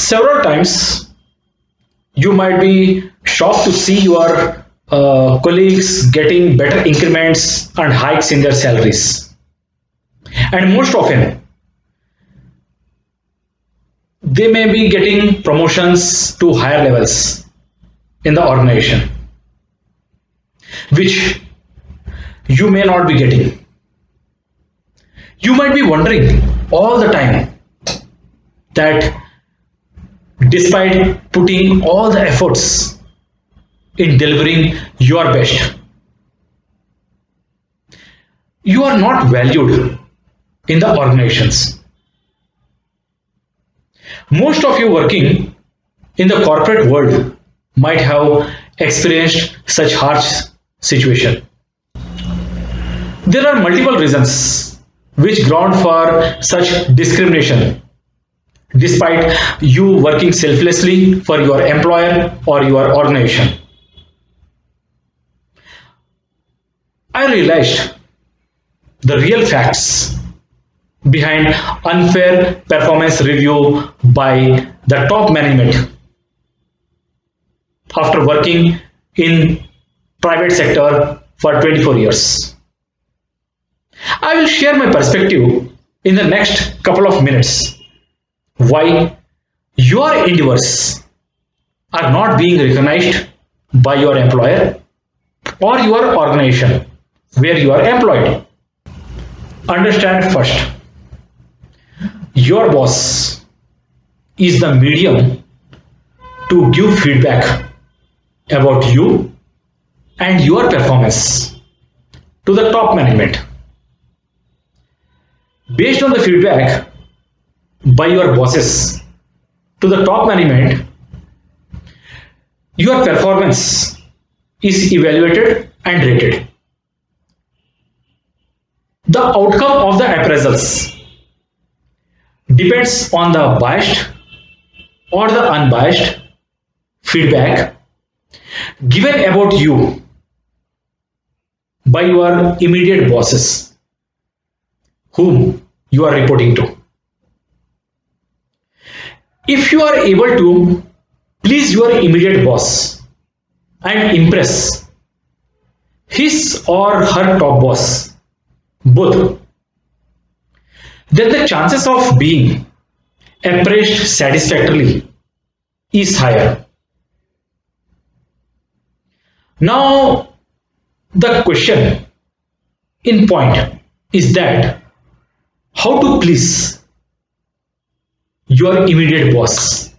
Several times you might be shocked to see your colleagues getting better increments and hikes in their salaries. And most often, they may be getting promotions to higher levels in the organization, which you may not be getting. You might be wondering all the time that despite putting all the efforts in delivering your best, you are not valued in the organizations. Most of you working in the corporate world might have experienced such harsh situation. There are multiple reasons which ground for such discrimination despite you working selflessly for your employer or your organization. I realized the real facts behind unfair performance review by the top management after working in private sector for 24 years. I will share my perspective in the next couple of minutes why your endeavors are not being recognized by your employer or your organization where you are employed. Understand first, your boss is the medium to give feedback about you and your performance to the top management. Based on the feedback by your bosses to the top management, your performance is evaluated and rated. The outcome of the appraisals depends on the biased or the unbiased feedback given about you by your immediate bosses whom you are reporting to. If you are able to please your immediate boss and impress his or her top boss, both, then the chances of being appraised satisfactorily is higher. Now, the question in point is that how to please your immediate boss.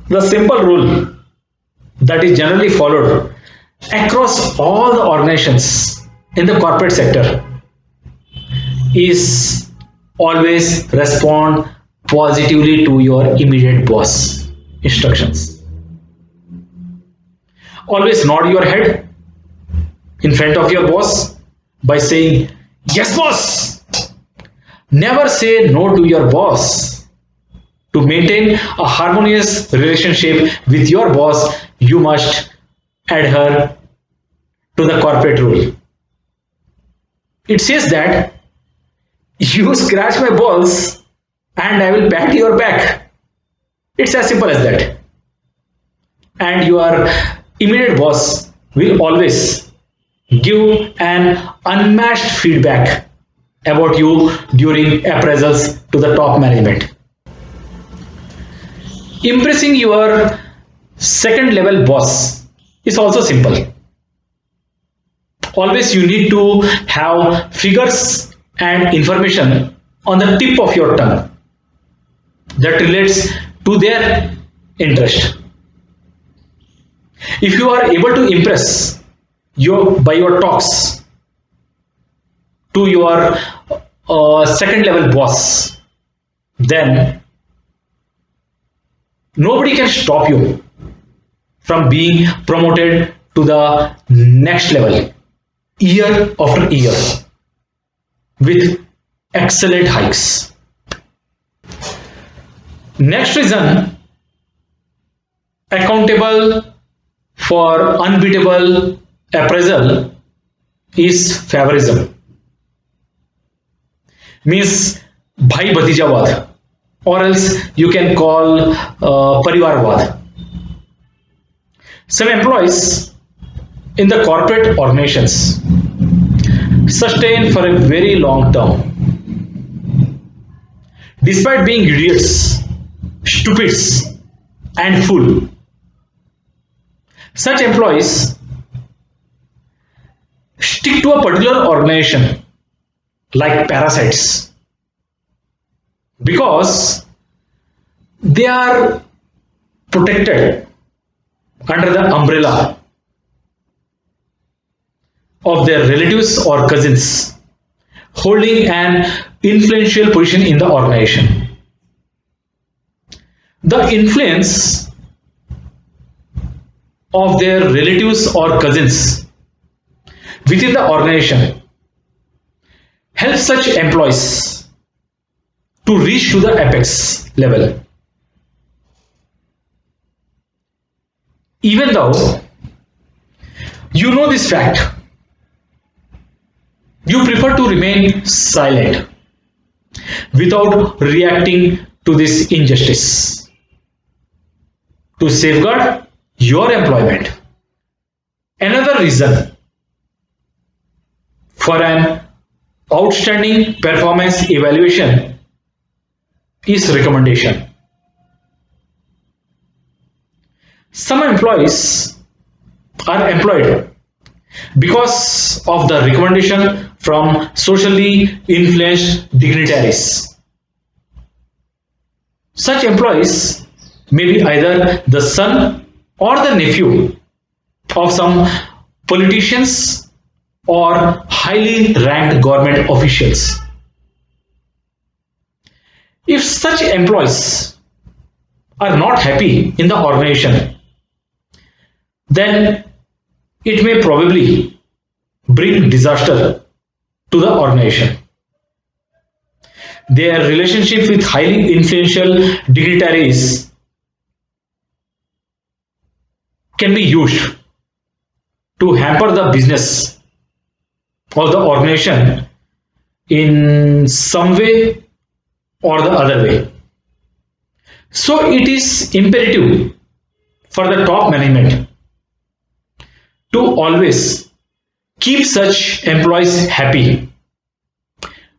The simple rule that is generally followed across all the organizations in the corporate sector is always respond positively to your immediate boss instructions. Always nod your head in front of your boss by saying, "Yes, boss." Never say no to your boss. To maintain a harmonious relationship with your boss, you must adhere to the corporate rule. It says that you scratch my balls and I will pat your back. It's as simple as that. And your immediate boss will always give an unmatched feedback about you during appraisals to the top management. Impressing your second level boss is also simple. Always you need to have figures and information on the tip of your tongue that relates to their interest. If you are able to impress by your talks to your second level boss, then nobody can stop you from being promoted to the next level year after year with excellent hikes. Next reason, accountable for unbeatable appraisal is favorism. Means bhai bhatijawad or else you can call Parivarvad. Some employees in the corporate organizations sustain for a very long term despite being idiots, stupids, and fool. Such employees stick to a particular organization like parasites because they are protected under the umbrella of their relatives or cousins holding an influential position in the organization. The influence of their relatives or cousins within the organization helps such employees to reach to the apex level. Even though you know this fact, you prefer to remain silent without reacting to this injustice to safeguard your employment. Another reason for an outstanding performance evaluation is recommendation. Some employees are employed because of the recommendation from socially influenced dignitaries. Such employees may be either the son or the nephew of some politicians or highly ranked government officials. If such employees are not happy in the organization, then it may probably bring disaster to the organization. Their relationship with highly influential dignitaries can be used to hamper the business of the organization in some way or the other way. So it is imperative for the top management to always keep such employees happy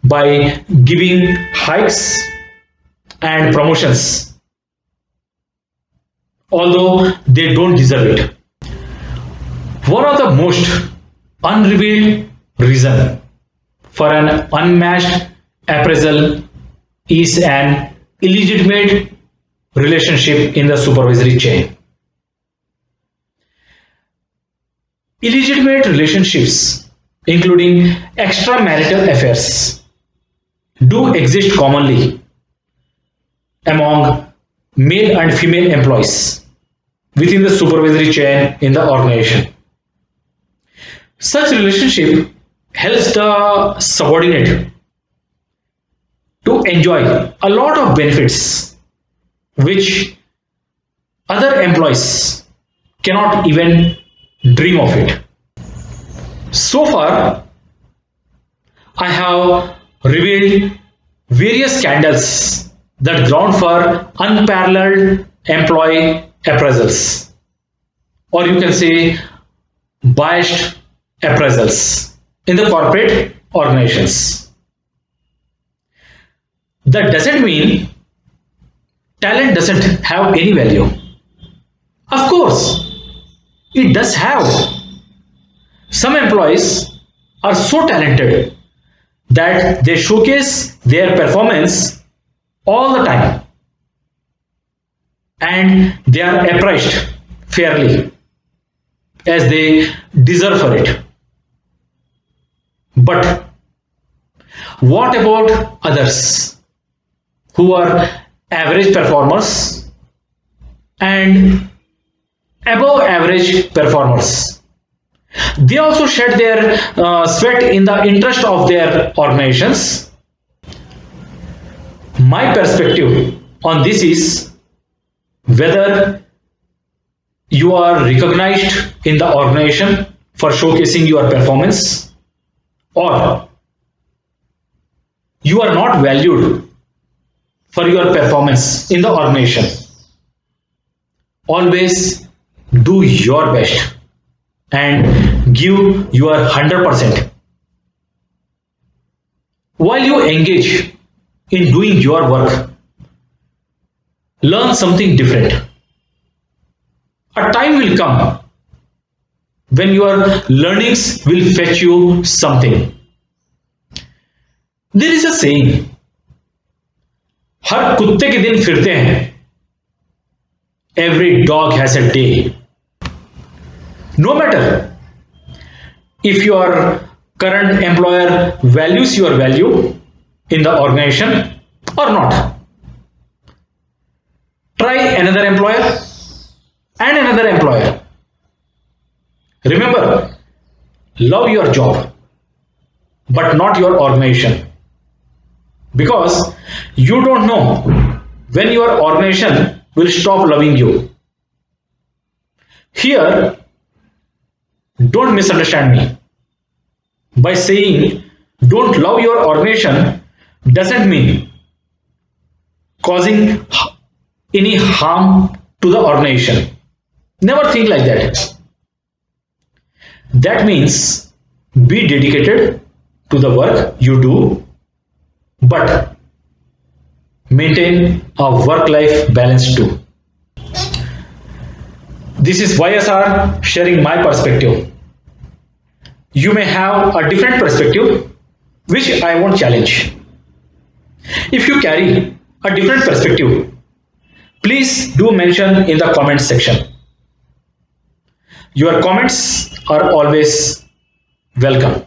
by giving hikes and promotions, although they don't deserve it. One of the most unrevealed reason for an unmatched appraisal is an illegitimate relationship in the supervisory chain. Illegitimate relationships, including extramarital affairs, do exist commonly among male and female employees within the supervisory chain in the organization. Such relationship helps the subordinate to enjoy a lot of benefits which other employees cannot even dream of it. So far, I have revealed various scandals that ground for unparalleled employee appraisals, or you can say biased appraisals in the corporate organizations. That doesn't mean talent doesn't have any value. Of course, it does have. Some employees are so talented that they showcase their performance all the time and they are appraised fairly as they deserve for it. But what about others who are average performers and above average performers? They also shed their sweat in the interest of their organizations. My perspective on this is whether you are recognized in the organization for showcasing your performance or you are not valued for your performance in the organization. Always do your best and give your 100%. While you engage in doing your work, learn something different. A time will come when your learnings will fetch you something. There is a saying, हर कुत्ते के दिन फिरते हैं. Every dog has a day. No matter if your current employer values your value in the organization or not, try another employer and another employer. Remember, love your job but not your organization, because you don't know when your organization will stop loving you. Here, don't misunderstand me. By saying don't love your organization doesn't mean causing any harm to the organization. Never think like that. That means be dedicated to the work you do, but maintain a work-life balance too. This is YSR sharing my perspective. You may have a different perspective, which I won't challenge. If you carry a different perspective, please do mention in the comment section. Your comments are always welcome.